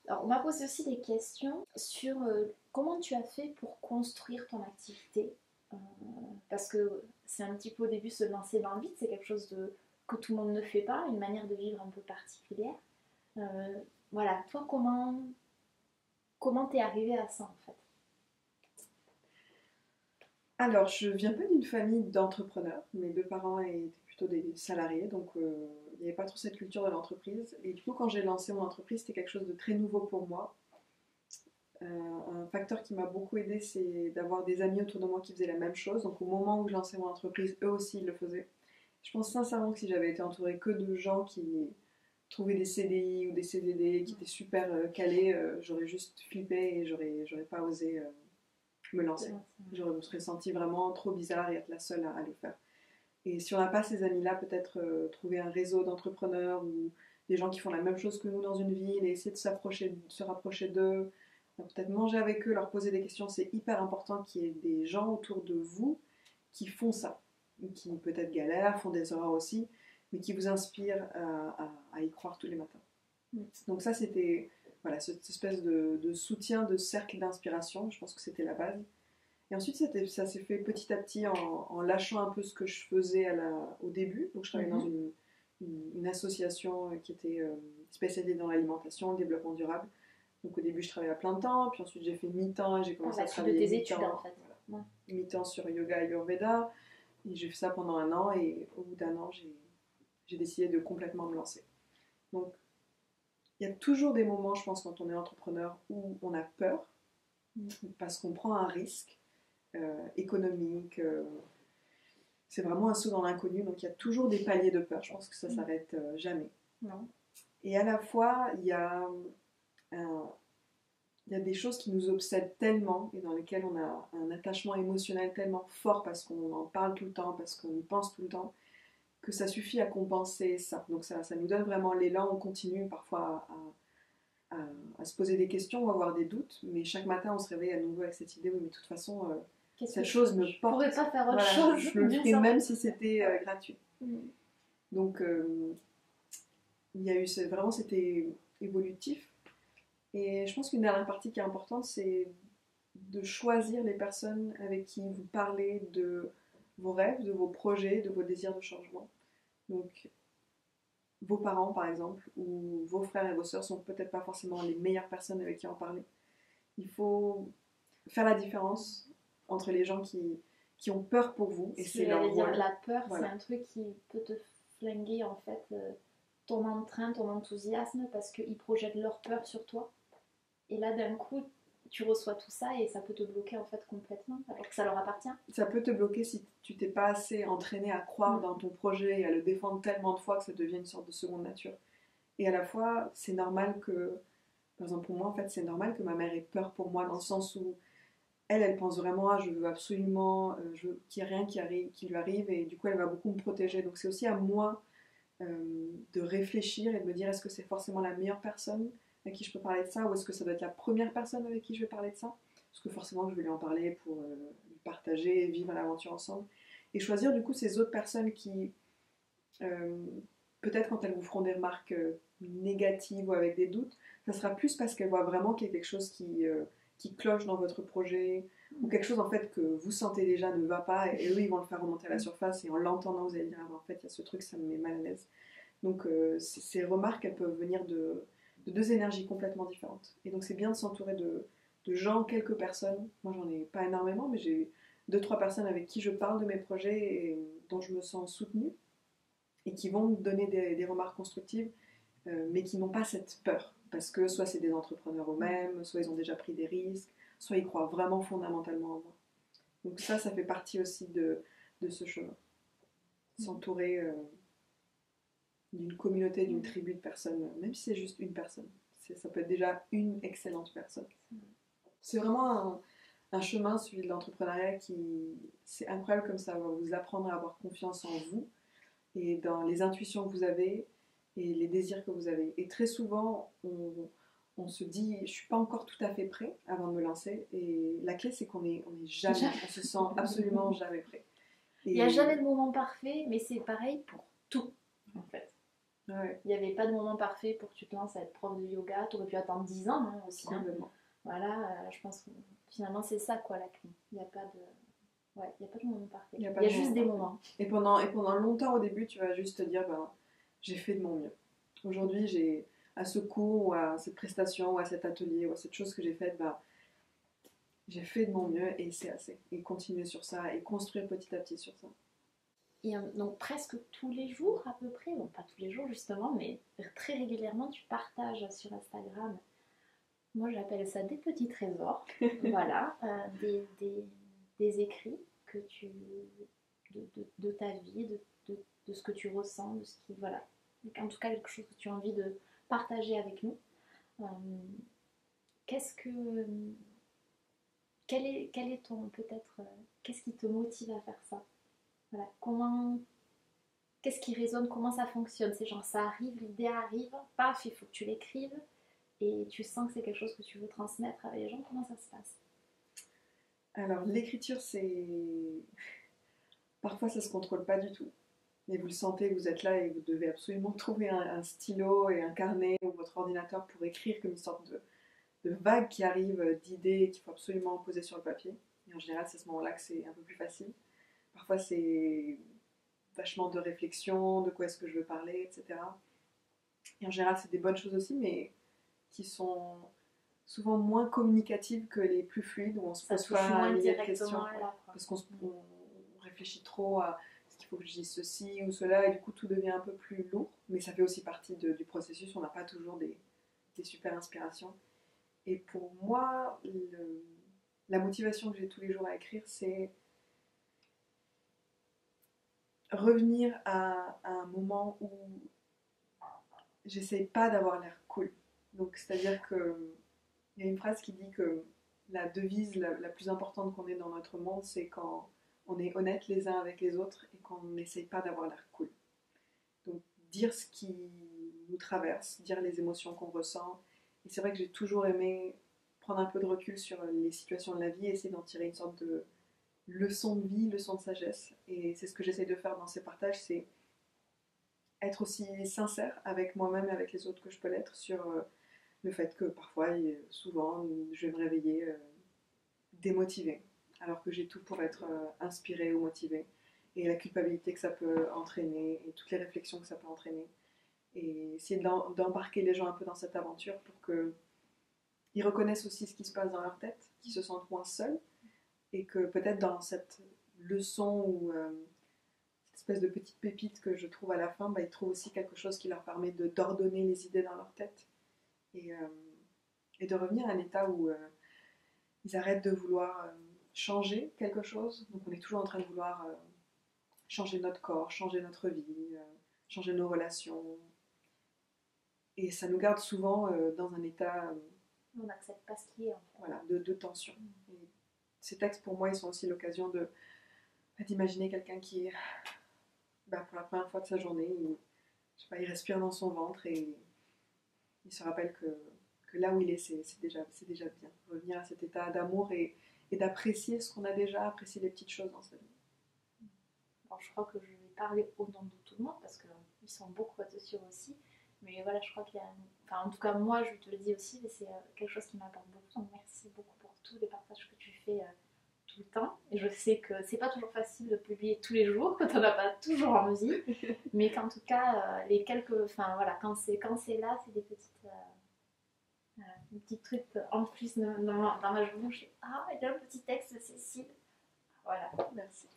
A: Alors, on m'a posé aussi des questions sur comment tu as fait pour construire ton activité. Parce que c'est un petit peu au début se lancer dans le vide, c'est quelque chose que tout le monde ne fait pas, une manière de vivre un peu particulière. Voilà, toi comment t'es arrivée à ça en fait?
B: Alors, je viens pas d'une famille d'entrepreneurs. Mes deux parents étaient plutôt des salariés, donc il n'y avait pas trop cette culture de l'entreprise. Et du coup, quand j'ai lancé mon entreprise, c'était quelque chose de très nouveau pour moi. Un facteur qui m'a beaucoup aidé, c'est d'avoir des amis autour de moi qui faisaient la même chose. Donc au moment où je lançais mon entreprise, eux aussi ils le faisaient. Je pense sincèrement que si j'avais été entourée que de gens qui trouvaient des CDI ou des CDD, qui étaient super calés, j'aurais juste flippé et j'aurais pas osé me lancer. Je me serais sentie vraiment trop bizarre et être la seule à le faire. Et si on n'a pas ces amis-là, peut-être trouver un réseau d'entrepreneurs ou des gens qui font la même chose que nous dans une ville et essayer de se rapprocher d'eux, peut-être manger avec eux, leur poser des questions. C'est hyper important qu'il y ait des gens autour de vous qui font ça, qui peut-être galèrent, font des erreurs aussi, mais qui vous inspirent à y croire tous les matins. Donc ça, c'était cette espèce de soutien, de cercle d'inspiration. Je pense que c'était la base. Et ensuite, ça s'est fait petit à petit en lâchant un peu ce que je faisais au début. Donc, je travaillais dans une association qui était spécialisée dans l'alimentation, le développement durable. Donc, au début, je travaillais à plein temps. Puis ensuite, j'ai fait mi-temps et j'ai commencé à travailler
A: de tes études, en fait.
B: Voilà. Mi-temps sur yoga et ayurveda. Et j'ai fait ça pendant 1 an. Et au bout d'1 an, j'ai décidé de complètement me lancer. Donc, Il y a toujours des moments, je pense, quand on est entrepreneur où on a peur parce qu'on prend un risque économique. C'est vraiment un saut dans l'inconnu, donc il y a toujours des paliers de peur. Je pense que ça s'arrête jamais.
A: Non.
B: Et à la fois, il y a des choses qui nous obsèdent tellement et dans lesquelles on a un attachement émotionnel tellement fort parce qu'on en parle tout le temps, parce qu'on y pense tout le temps, que ça suffit à compenser ça. Donc ça nous donne vraiment l'élan, on continue parfois à se poser des questions ou avoir des doutes, mais chaque matin on se réveille à nouveau avec cette idée, oui mais de toute façon, cette chose me porte.
A: Je pourrais pas faire autre
B: Voilà,
A: chose.
B: je le ferais même si c'était gratuit. Donc il y a eu vraiment c'était évolutif. Et je pense qu'une dernière partie qui est importante, c'est de choisir les personnes avec qui vous parlez de vos rêves, de vos projets, de vos désirs de changement. Donc, vos parents, par exemple, ou vos frères et vos sœurs sont peut-être pas forcément les meilleures personnes avec qui en parler. Il faut faire la différence entre les gens qui ont peur pour vous et c'est leur rôle.
A: La peur, voilà. C'est un truc qui peut te flinguer en fait ton entrain, ton enthousiasme parce qu'ils projettent leur peur sur toi. Et là, d'un coup, tu reçois tout ça et ça peut te bloquer en fait complètement, alors que ça leur appartient.
B: Ça peut te bloquer si tu t'es pas assez entraîné à croire dans ton projet et à le défendre tellement de fois que ça devient une sorte de seconde nature. Et à la fois, c'est normal que, par exemple pour moi en fait, c'est normal que ma mère ait peur pour moi dans le sens où elle pense vraiment je veux absolument qu'il n'y ait rien qui lui arrive et du coup elle va beaucoup me protéger. Donc c'est aussi à moi de réfléchir et de me dire est-ce que c'est forcément la meilleure personne avec qui je peux parler de ça ou est-ce que ça doit être la première personne avec qui je vais parler de ça, parce que forcément je vais lui en parler pour lui partager et vivre l'aventure ensemble et choisir du coup ces autres personnes qui peut-être quand elles vous feront des remarques négatives ou avec des doutes, ça sera plus parce qu'elles voient vraiment qu'il y a quelque chose qui cloche dans votre projet ou quelque chose en fait que vous sentez déjà ne va pas et eux ils vont le faire remonter à la surface et en l'entendant vous allez dire ah, en fait il y a ce truc ça me met mal à l'aise. Donc ces remarques elles peuvent venir de deux énergies complètement différentes et donc c'est bien de s'entourer de gens, quelques personnes, moi j'en ai pas énormément mais j'ai 2-3 personnes avec qui je parle de mes projets et dont je me sens soutenue et qui vont me donner des remarques constructives mais qui n'ont pas cette peur parce que soit c'est des entrepreneurs eux-mêmes, soit ils ont déjà pris des risques, soit ils croient vraiment fondamentalement en moi. Donc ça fait partie aussi de ce chemin. S'entourer d'une communauté, d'une tribu de personnes, même si c'est juste une personne. Ça peut être déjà une excellente personne. C'est vraiment un chemin, celui de l'entrepreneuriat, c'est incroyable comme ça va vous apprendre à avoir confiance en vous et dans les intuitions que vous avez et les désirs que vous avez. Et très souvent, on se dit, je suis pas encore tout à fait prêt avant de me lancer. Et la clé, c'est qu'on est jamais, on se sent absolument jamais prêt.
A: Et il n'y a jamais de moment parfait, mais c'est pareil pour tout, en fait.
B: Ouais.
A: Il n'y avait pas de moment parfait pour que tu te lances à être prof de yoga. Tu aurais pu attendre 10 ans hein, aussi.
B: Complètement.
A: Voilà, je pense que finalement, c'est ça, quoi, la clé. Il n'y a pas de... Ouais, il n'y a pas de moment parfait. Il y a juste des moments.
B: Et pendant longtemps au début, tu vas juste te dire, ben, j'ai fait de mon mieux. Aujourd'hui, à ce cours, ou à cette prestation, ou à cet atelier, ou à cette chose que j'ai faite, ben, j'ai fait de mon mieux et c'est assez. Et continuer sur ça, et construire petit à petit sur ça.
A: Et donc presque tous les jours à peu près, bon pas tous les jours justement, mais très régulièrement, tu partages sur Instagram. Moi j'appelle ça des petits trésors. Voilà, des écrits que tu de ta vie, de ce que tu ressens, de ce qui voilà, en tout cas quelque chose que tu as envie de partager avec nous. Quel est ton peut-être qu'est-ce qui te motive à faire ça? Voilà, qu'est-ce qui résonne, comment ça fonctionne? C'est genre ça arrive, l'idée arrive, paf, il faut que tu l'écrives et tu sens que c'est quelque chose que tu veux transmettre avec les gens. Comment ça se passe?
B: Alors l'écriture, parfois ça se contrôle pas du tout. Mais vous le sentez, vous êtes là et vous devez absolument trouver un stylo et un carnet ou votre ordinateur pour écrire comme une sorte de vague qui arrive d'idées qu'il faut absolument poser sur le papier. Et en général, c'est à ce moment-là que c'est un peu plus facile. Parfois, c'est vachement de réflexion, de quoi est-ce que je veux parler, etc. Et en général, c'est des bonnes choses aussi, mais qui sont souvent moins communicatives que les plus fluides, où on se pose pas un millier de questions. Parce qu'on réfléchit trop à est-ce qu'il faut que je dise ceci ou cela, et du coup, tout devient un peu plus lourd. Mais ça fait aussi partie du processus. On n'a pas toujours des super inspirations. Et pour moi, la motivation que j'ai tous les jours à écrire, c'est revenir à un moment où j'essaye pas d'avoir l'air cool. Donc, c'est-à-dire que il y a une phrase qui dit que la devise la plus importante qu'on ait dans notre monde, c'est quand on est honnête les uns avec les autres et qu'on n'essaye pas d'avoir l'air cool. Donc, dire ce qui nous traverse, dire les émotions qu'on ressent. Et c'est vrai que j'ai toujours aimé prendre un peu de recul sur les situations de la vie et essayer d'en tirer une sorte de leçon de vie, leçon de sagesse. Et c'est ce que j'essaie de faire dans ces partages, c'est être aussi sincère avec moi-même et avec les autres que je peux l'être sur le fait que parfois, souvent, je vais me réveiller démotivée, alors que j'ai tout pour être inspirée ou motivée. Et la culpabilité que ça peut entraîner, et toutes les réflexions que ça peut entraîner. Et essayer d'embarquer les gens un peu dans cette aventure pour qu'ils reconnaissent aussi ce qui se passe dans leur tête, qu'ils se sentent moins seuls, et que peut-être dans cette leçon ou cette espèce de petite pépite que je trouve à la fin, ils trouvent aussi quelque chose qui leur permet d'ordonner les idées dans leur tête et, de revenir à un état où ils arrêtent de vouloir changer quelque chose. Donc on est toujours en train de vouloir changer notre corps, changer notre vie, changer nos relations. Et ça nous garde souvent dans un état
A: On n'accepte pas ce qui est en fait.
B: Voilà, de tension. Et ces textes pour moi ils sont aussi l'occasion d'imaginer quelqu'un qui pour la première fois de sa journée il respire dans son ventre et il se rappelle que là où il est c'est déjà bien. Revenir à cet état d'amour et d'apprécier ce qu'on a déjà, apprécier les petites choses dans sa vie.
A: Alors, je crois que je vais parler au nom de tout le monde parce qu'ils sont beaucoup là-dessus aussi. Mais voilà, je crois qu'il y a. Enfin, en tout cas, moi, je te le dis aussi, mais c'est quelque chose qui m'apporte beaucoup. Donc, merci beaucoup pour tous les partages que tu fais tout le temps. Et je sais que c'est pas toujours facile de publier tous les jours quand on n'a pas toujours envie. Mais qu'en tout cas, les quelques. Enfin, voilà, quand c'est là, c'est des petites. Des petits trucs en plus dans ma journée. Je dis ah, il y a un petit texte de Cécile. Voilà, merci.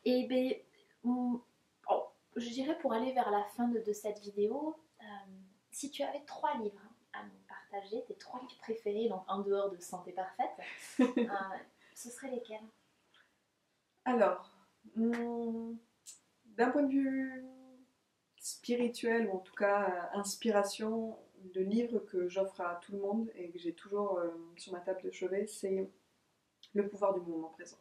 A: Et ben, je dirais pour aller vers la fin de cette vidéo, si tu avais 3 livres à nous partager, tes 3 livres préférés, donc en dehors de Santé Parfaite, ce seraient lesquels?
B: Alors, d'un point de vue spirituel, ou en tout cas inspiration, le livre que j'offre à tout le monde et que j'ai toujours sur ma table de chevet, c'est Le pouvoir du moment présent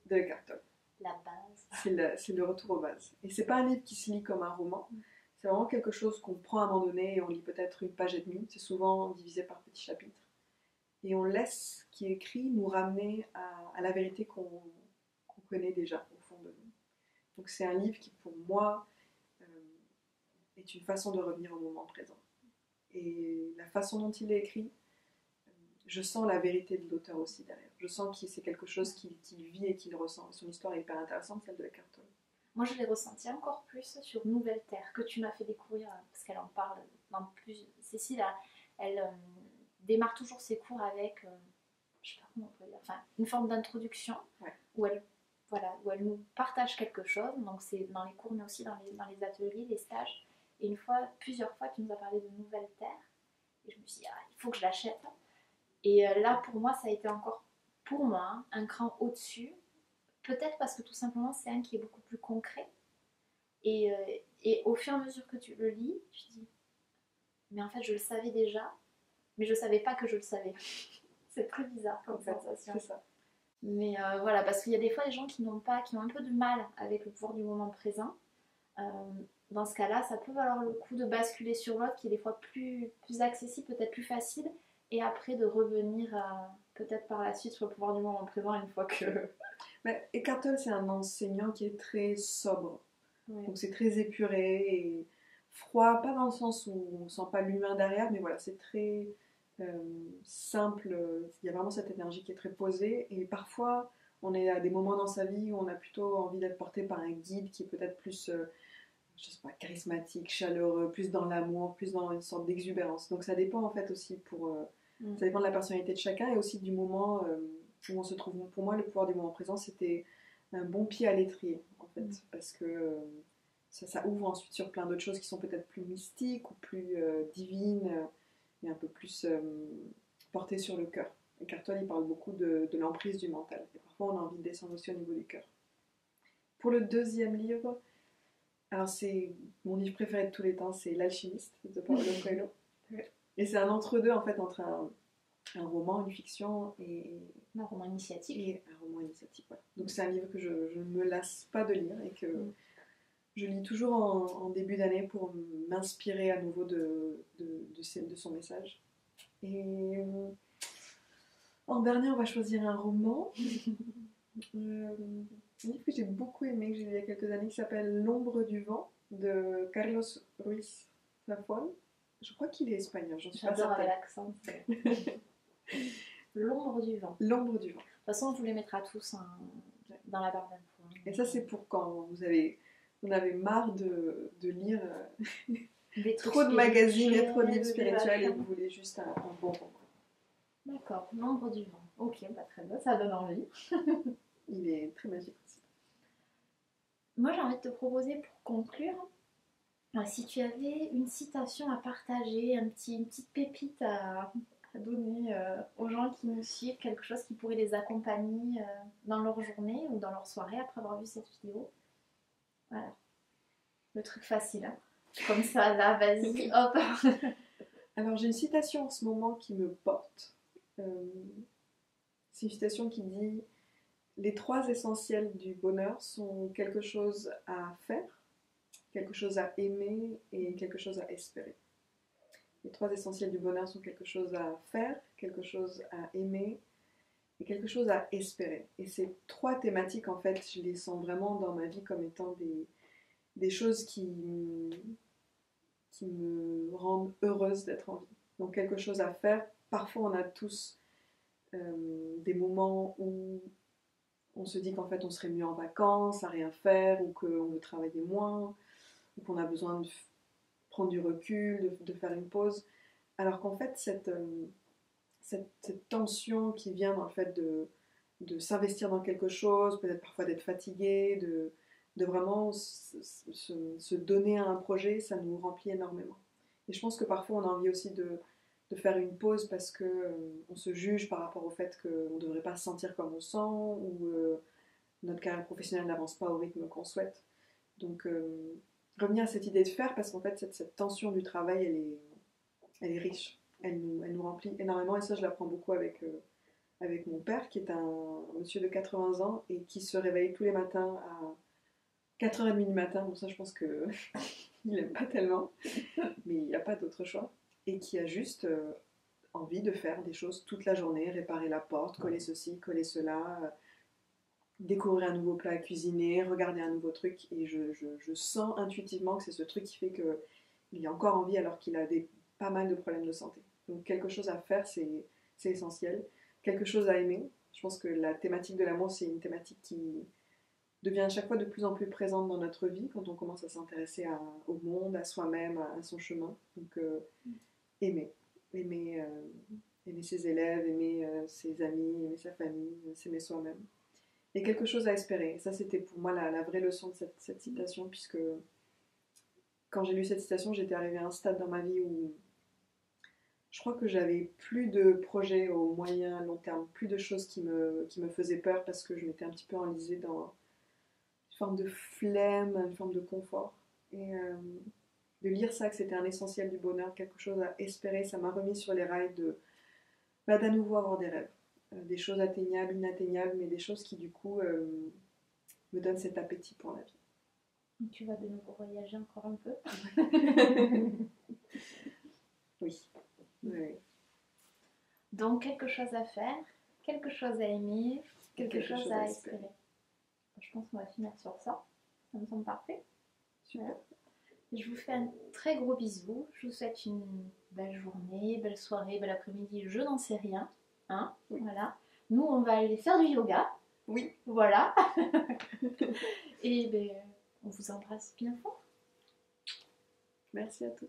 B: de Eckhart Tolle.
A: La base.
B: C'est le retour aux bases. Et c'est pas un livre qui se lit comme un roman. C'est vraiment quelque chose qu'on prend à un moment donné et on lit peut-être une page et demie. C'est souvent divisé par petits chapitres. Et on laisse ce qui est écrit nous ramener à la vérité qu'on connaît déjà au fond de nous. Donc c'est un livre qui pour moi est une façon de revenir au moment présent. Et la façon dont il est écrit, je sens la vérité de l'auteur aussi derrière. Je sens que c'est quelque chose qu'il vit et qu'il ressent. Son histoire est hyper intéressante, celle de Eckhart Tolle.
A: Moi, je l'ai ressenti encore plus sur Nouvelle Terre, que tu m'as fait découvrir, parce qu'elle en parle dans plus... Cécile, elle démarre toujours ses cours avec, je sais pas comment on peut dire, enfin, une forme d'introduction,
B: ouais.
A: où elle nous partage quelque chose, donc c'est dans les cours, mais aussi dans les ateliers, les stages. Et plusieurs fois, tu nous as parlé de Nouvelle Terre, et je me suis dit, il faut que je l'achète. Et là, pour moi, ça a été encore, pour moi, un cran au-dessus. Peut-être parce que tout simplement, c'est un qui est beaucoup plus concret. Et au fur et à mesure que tu le lis, tu te dis, mais en fait, je le savais déjà, mais je ne savais pas que je le savais. C'est très bizarre comme sensation.
B: C'est ça.
A: Mais voilà, parce qu'il y a des fois des gens qui ont un peu de mal avec le pouvoir du moment présent. Dans ce cas-là, ça peut valoir le coup de basculer sur l'autre qui est des fois plus accessible, peut-être plus facile, et après de revenir peut-être par la suite sur le pouvoir du moment présent une fois que...
B: Mais Eckhart Tolle, c'est un enseignant qui est très sobre.
A: Ouais.
B: Donc c'est très épuré et froid, pas dans le sens où on ne sent pas l'humain derrière, mais voilà, c'est très simple. Il y a vraiment cette énergie qui est très posée. Et parfois, on est à des moments dans sa vie où on a plutôt envie d'être porté par un guide qui est peut-être plus... je sais pas, charismatique, chaleureux, plus dans l'amour, plus dans une sorte d'exubérance. Donc ça dépend en fait aussi ça dépend de la personnalité de chacun et aussi du moment où on se trouve. Pour moi, le pouvoir du moment présent, c'était un bon pied à l'étrier en fait, parce que ça ouvre ensuite sur plein d'autres choses qui sont peut-être plus mystiques ou plus divines et un peu plus portées sur le cœur. Eckhart Tolle, il parle beaucoup de l'emprise du mental. Et parfois, on a envie de descendre aussi au niveau du cœur. Pour le deuxième livre, alors c'est mon livre préféré de tous les temps, c'est L'Alchimiste de Paulo Coelho. Et c'est un entre-deux en fait entre un roman, une fiction et
A: un roman initiatique.
B: Et un roman initiatique, voilà. Donc c'est un livre que je ne me lasse pas de lire et que je lis toujours en début d'année pour m'inspirer à nouveau de son message. Et en dernier, on va choisir un roman. Un livre que j'ai beaucoup aimé, que j'ai lu il y a quelques années, qui s'appelle L'ombre du vent, de Carlos Ruiz Zafón. Je crois qu'il est espagnol, j'en suis pas certaine.
A: J'adore l'accent. L'ombre du vent.
B: L'ombre du vent.
A: De toute façon, on vous les mettra tous dans la barre d'infos.
B: Et ça, c'est pour quand vous avez marre de lire trop de magazines et trop de livres spirituels et vous voulez juste un bon roman.
A: D'accord, L'ombre du vent. Ok, bah très bien, ça donne envie.
B: Il est très magique aussi.
A: Moi, j'ai envie de te proposer pour conclure, si tu avais une citation à partager, une petite pépite à donner aux gens qui nous suivent, quelque chose qui pourrait les accompagner dans leur journée ou dans leur soirée après avoir vu cette vidéo. Voilà. Le truc facile, hein. Comme ça, là, vas-y, hop.
B: Alors, j'ai une citation en ce moment qui me porte. C'est une citation qui dit « Les 3 essentiels du bonheur sont quelque chose à faire, quelque chose à aimer et quelque chose à espérer. » Les 3 essentiels du bonheur sont quelque chose à faire, quelque chose à aimer et quelque chose à espérer. Et ces 3 thématiques, en fait, je les sens vraiment dans ma vie comme étant des choses qui me rendent heureuse d'être en vie. Donc quelque chose à faire. Parfois, on a tous des moments où on se dit qu'en fait, on serait mieux en vacances, à rien faire, ou qu'on veut travailler moins, ou qu'on a besoin de prendre du recul, de faire une pause. Alors qu'en fait, cette tension qui vient dans le fait de s'investir dans quelque chose, peut-être parfois d'être fatigué, de vraiment se donner à un projet, ça nous remplit énormément. Et je pense que parfois on a envie aussi de faire une pause parce qu'on se juge par rapport au fait qu'on ne devrait pas se sentir comme on sent ou notre carrière professionnelle n'avance pas au rythme qu'on souhaite. Donc revenir à cette idée de faire parce qu'en fait cette tension du travail elle est riche, elle nous remplit énormément et ça je l'apprends beaucoup avec mon père qui est un monsieur de 80 ans et qui se réveille tous les matins à 4h30 du matin, bon ça je pense qu'il n'aime pas tellement, mais il n'y a pas d'autre choix, et qui a juste envie de faire des choses toute la journée, réparer la porte, coller ceci, coller cela, découvrir un nouveau plat à cuisiner, regarder un nouveau truc, et je sens intuitivement que c'est ce truc qui fait qu'il a encore envie alors qu'il a pas mal de problèmes de santé. Donc quelque chose à faire, c'est essentiel. Quelque chose à aimer. Je pense que la thématique de l'amour, c'est une thématique qui devient à chaque fois de plus en plus présente dans notre vie quand on commence à s'intéresser au monde, à soi-même, à son chemin. Donc aimer ses élèves, aimer ses amis, aimer sa famille, s'aimer soi-même. Et quelque chose à espérer. Ça, c'était pour moi la vraie leçon de cette citation, puisque quand j'ai lu cette citation, j'étais arrivée à un stade dans ma vie où je crois que j'avais plus de projets au moyen, long terme, plus de choses qui me faisaient peur parce que je m'étais un petit peu enlisée dans une forme de flemme, une forme de confort. Et de lire ça, que c'était un essentiel du bonheur, quelque chose à espérer, ça m'a remis sur les rails d'à nouveau avoir des rêves. Des choses atteignables, inatteignables, mais des choses qui du coup me donnent cet appétit pour la vie.
A: Tu vas de nouveau voyager encore un peu.
B: Oui. Oui.
A: Donc quelque chose à faire, quelque chose à aimer, quelque chose à espérer. Je pense qu'on va finir sur ça. Ça me semble parfait.
B: Super.
A: Voilà. Je vous fais un très gros bisou. Je vous souhaite une belle journée, belle soirée, bel après-midi. Je n'en sais rien. Hein, oui. Voilà. Nous, on va aller faire du yoga.
B: Oui.
A: Voilà. Et on vous embrasse bien fort.
B: Merci à tous.